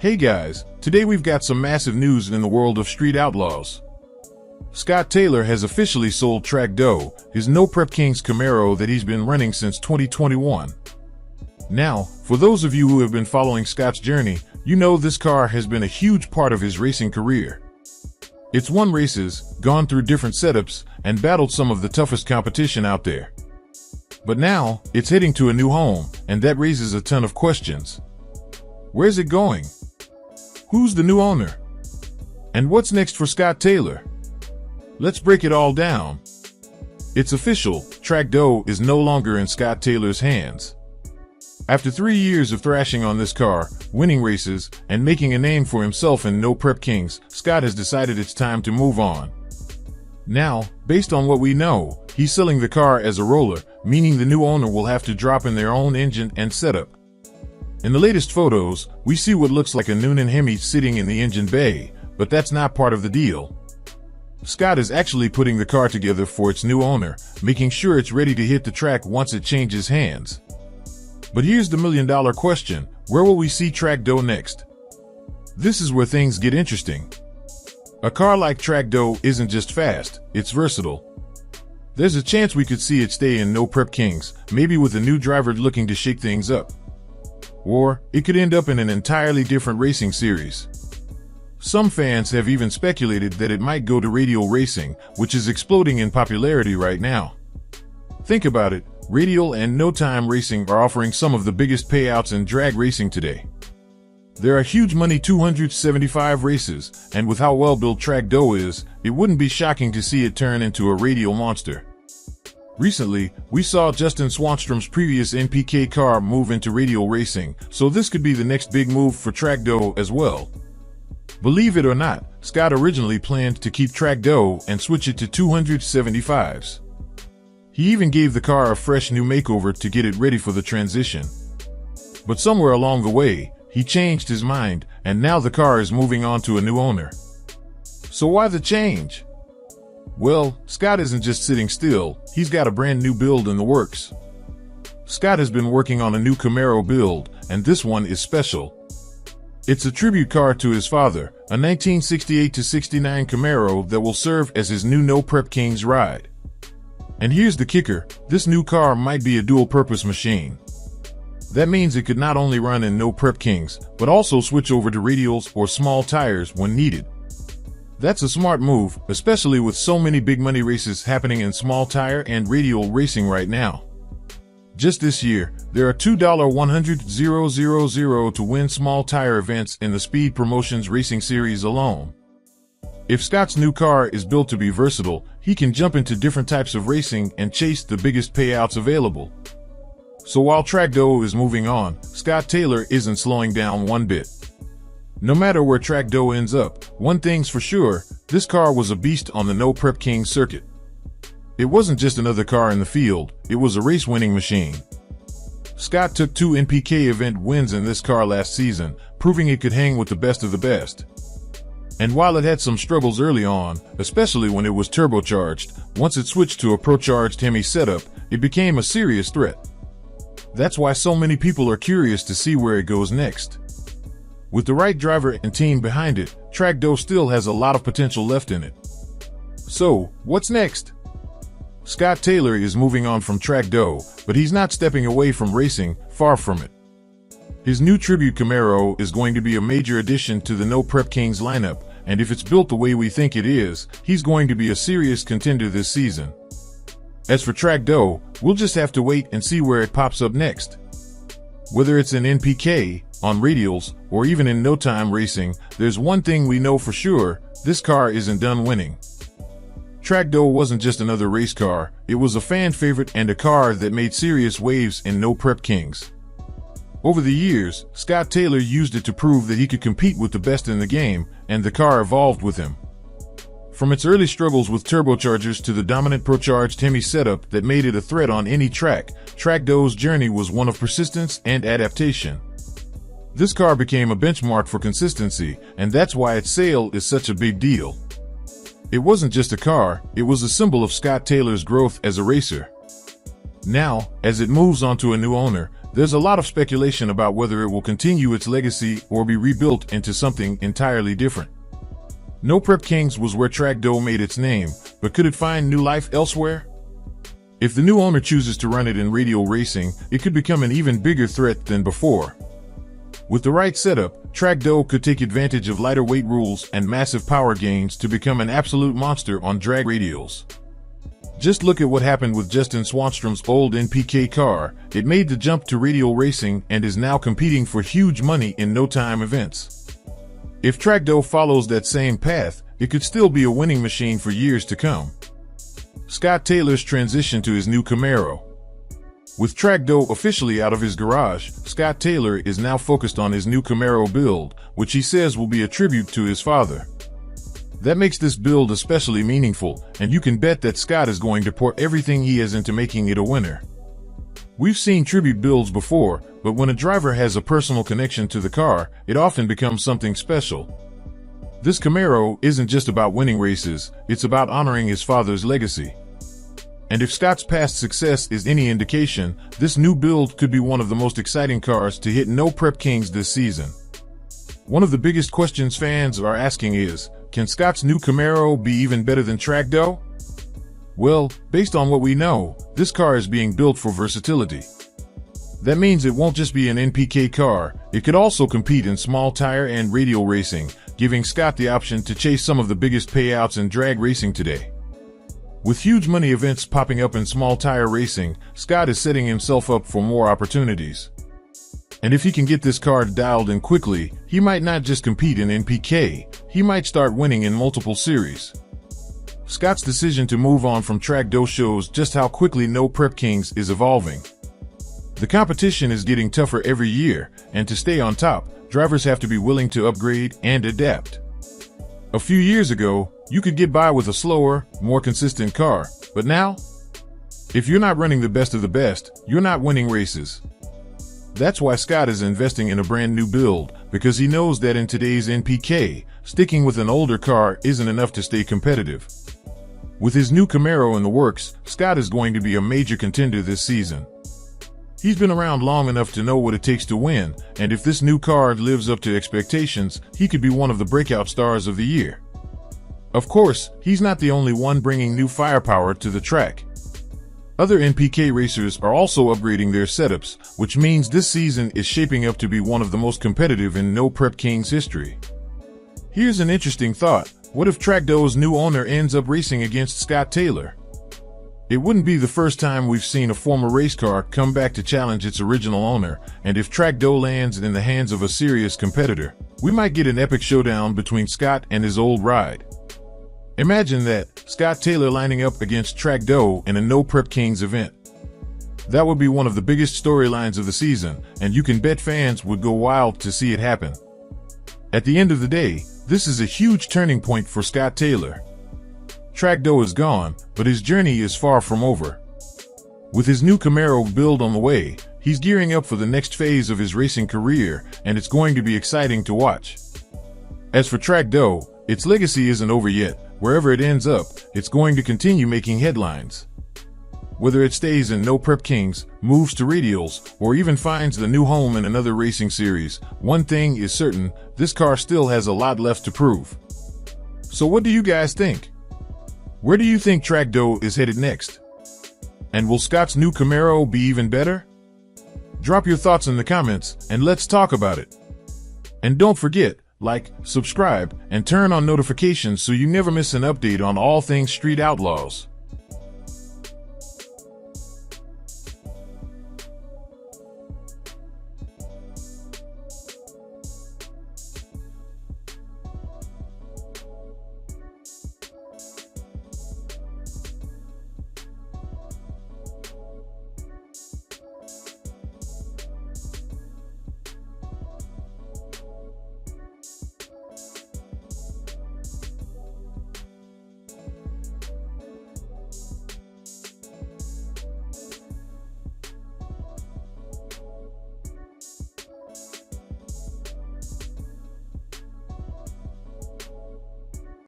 Hey guys, today we've got some massive news in the world of Street Outlaws. Scott Taylor has officially sold Track Doe, his No Prep Kings Camaro that he's been running since 2021. Now, for those of you who have been following Scott's journey, you know this car has been a huge part of his racing career. It's won races, gone through different setups, and battled some of the toughest competition out there. But now, it's heading to a new home, and that raises a ton of questions. Where's it going? Who's the new owner? And what's next for Scott Taylor? Let's break it all down. It's official, Track Doe is no longer in Scott Taylor's hands. After 3 years of thrashing on this car, winning races, and making a name for himself in No Prep Kings, Scott has decided it's time to move on. Now, based on what we know, he's selling the car as a roller, meaning the new owner will have to drop in their own engine and setup. In the latest photos, we see what looks like a Noonan Hemi sitting in the engine bay, but that's not part of the deal. Scott is actually putting the car together for its new owner, making sure it's ready to hit the track once it changes hands. But here's the million-dollar question: where will we see Track Doe next? This is where things get interesting. A car like Track Doe isn't just fast, it's versatile. There's a chance we could see it stay in No Prep Kings, maybe with a new driver looking to shake things up. Or, it could end up in an entirely different racing series. Some fans have even speculated that it might go to radial racing, which is exploding in popularity right now. Think about it, radial and no-time racing are offering some of the biggest payouts in drag racing today. There are huge money 275 races, and with how well-built Track Doe is, it wouldn't be shocking to see it turn into a radial monster. Recently, we saw Justin Swanstrom's previous NPK car move into radial racing, so this could be the next big move for Track Doe as well. Believe it or not, Scott originally planned to keep Track Doe and switch it to 275s. He even gave the car a fresh new makeover to get it ready for the transition. But somewhere along the way, he changed his mind, and now the car is moving on to a new owner. So why the change? Well, Scott isn't just sitting still, he's got a brand new build in the works. Scott has been working on a new Camaro build, and this one is special. It's a tribute car to his father, a 1968-69 Camaro that will serve as his new No Prep Kings ride. And here's the kicker, this new car might be a dual-purpose machine. That means it could not only run in No Prep Kings, but also switch over to radials or small tires when needed. That's a smart move, especially with so many big money races happening in small tire and radial racing right now. Just this year, there are $2,100,000 to win small tire events in the Speed Promotions Racing Series alone. If Scott's new car is built to be versatile, he can jump into different types of racing and chase the biggest payouts available. So while Track Doe is moving on, Scott Taylor isn't slowing down one bit. No matter where Track Doe ends up, one thing's for sure, this car was a beast on the No Prep Kings circuit. It wasn't just another car in the field, it was a race-winning machine. Scott took 2 NPK event wins in this car last season, proving it could hang with the best of the best. And while it had some struggles early on, especially when it was turbocharged, once it switched to a Procharged Hemi setup, it became a serious threat. That's why so many people are curious to see where it goes next. With the right driver and team behind it, Track Doe still has a lot of potential left in it. So, what's next? Scott Taylor is moving on from Track Doe, but he's not stepping away from racing, far from it. His new tribute Camaro is going to be a major addition to the No Prep Kings lineup, and if it's built the way we think it is, he's going to be a serious contender this season. As for Track Doe, we'll just have to wait and see where it pops up next. Whether it's in NPK, on radials, or even in no-time racing, there's one thing we know for sure, this car isn't done winning. Track Doe wasn't just another race car, it was a fan favorite and a car that made serious waves in No Prep Kings. Over the years, Scott Taylor used it to prove that he could compete with the best in the game, and the car evolved with him. From its early struggles with turbochargers to the dominant Procharged Hemi setup that made it a threat on any track, Track Doe's journey was one of persistence and adaptation. This car became a benchmark for consistency, and that's why its sale is such a big deal. It wasn't just a car, it was a symbol of Scott Taylor's growth as a racer. Now, as it moves on to a new owner, There's a lot of speculation about whether it will continue its legacy or be rebuilt into something entirely different. No Prep Kings was where Track Dough made its name, but could it find new life elsewhere? If the new owner chooses to run it in radial racing, it could become an even bigger threat than before. With the right setup, Track Dough could take advantage of lighter weight rules and massive power gains to become an absolute monster on drag radials. Just look at what happened with Justin Swanstrom's old NPK car. It made the jump to radial racing and is now competing for huge money in no-time events. If Track Dough follows that same path, it could still be a winning machine for years to come. Scott Taylor's transition to his new Camaro. With Track Dough officially out of his garage, Scott Taylor is now focused on his new Camaro build, which he says will be a tribute to his father. That makes this build especially meaningful, and you can bet that Scott is going to pour everything he has into making it a winner. We've seen tribute builds before, but when a driver has a personal connection to the car, it often becomes something special. This Camaro isn't just about winning races, it's about honoring his father's legacy. And if Scott's past success is any indication, this new build could be one of the most exciting cars to hit No Prep Kings this season. One of the biggest questions fans are asking is, can Scott's new Camaro be even better than Track Dough? Well, based on what we know, this car is being built for versatility. That means it won't just be an NPK car, it could also compete in small tire and radial racing, giving Scott the option to chase some of the biggest payouts in drag racing today. With huge money events popping up in small tire racing, Scott is setting himself up for more opportunities. And if he can get this car dialed in quickly, he might not just compete in NPK, he might start winning in multiple series. Scott's decision to move on from Track Dough shows just how quickly No Prep Kings is evolving. The competition is getting tougher every year, and to stay on top, drivers have to be willing to upgrade and adapt. A few years ago, you could get by with a slower, more consistent car, but now? If you're not running the best of the best, you're not winning races. That's why Scott is investing in a brand new build, because he knows that in today's NPK, sticking with an older car isn't enough to stay competitive. With his new Camaro in the works, Scott is going to be a major contender this season. He's been around long enough to know what it takes to win, and if this new car lives up to expectations, he could be one of the breakout stars of the year. Of course, he's not the only one bringing new firepower to the track. Other NPK racers are also upgrading their setups, which means this season is shaping up to be one of the most competitive in No Prep Kings history. Here's an interesting thought. What if Track Dough's new owner ends up racing against Scott Taylor? It wouldn't be the first time we've seen a former race car come back to challenge its original owner, and if Track Dough lands in the hands of a serious competitor, we might get an epic showdown between Scott and his old ride. Imagine that, Scott Taylor lining up against Track Dough in a No Prep Kings event. That would be one of the biggest storylines of the season, and you can bet fans would go wild to see it happen. At the end of the day, this is a huge turning point for Scott Taylor. Track Dough is gone, but his journey is far from over. With his new Camaro build on the way, he's gearing up for the next phase of his racing career, and it's going to be exciting to watch. As for Track Dough, its legacy isn't over yet. Wherever it ends up, it's going to continue making headlines. Whether it stays in No Prep Kings, moves to radials, or even finds the new home in another racing series, one thing is certain, this car still has a lot left to prove. So what do you guys think? Where do you think Track Dough is headed next? And will Scott's new Camaro be even better? Drop your thoughts in the comments, and let's talk about it. And don't forget, like, subscribe, and turn on notifications so you never miss an update on all things Street Outlaws.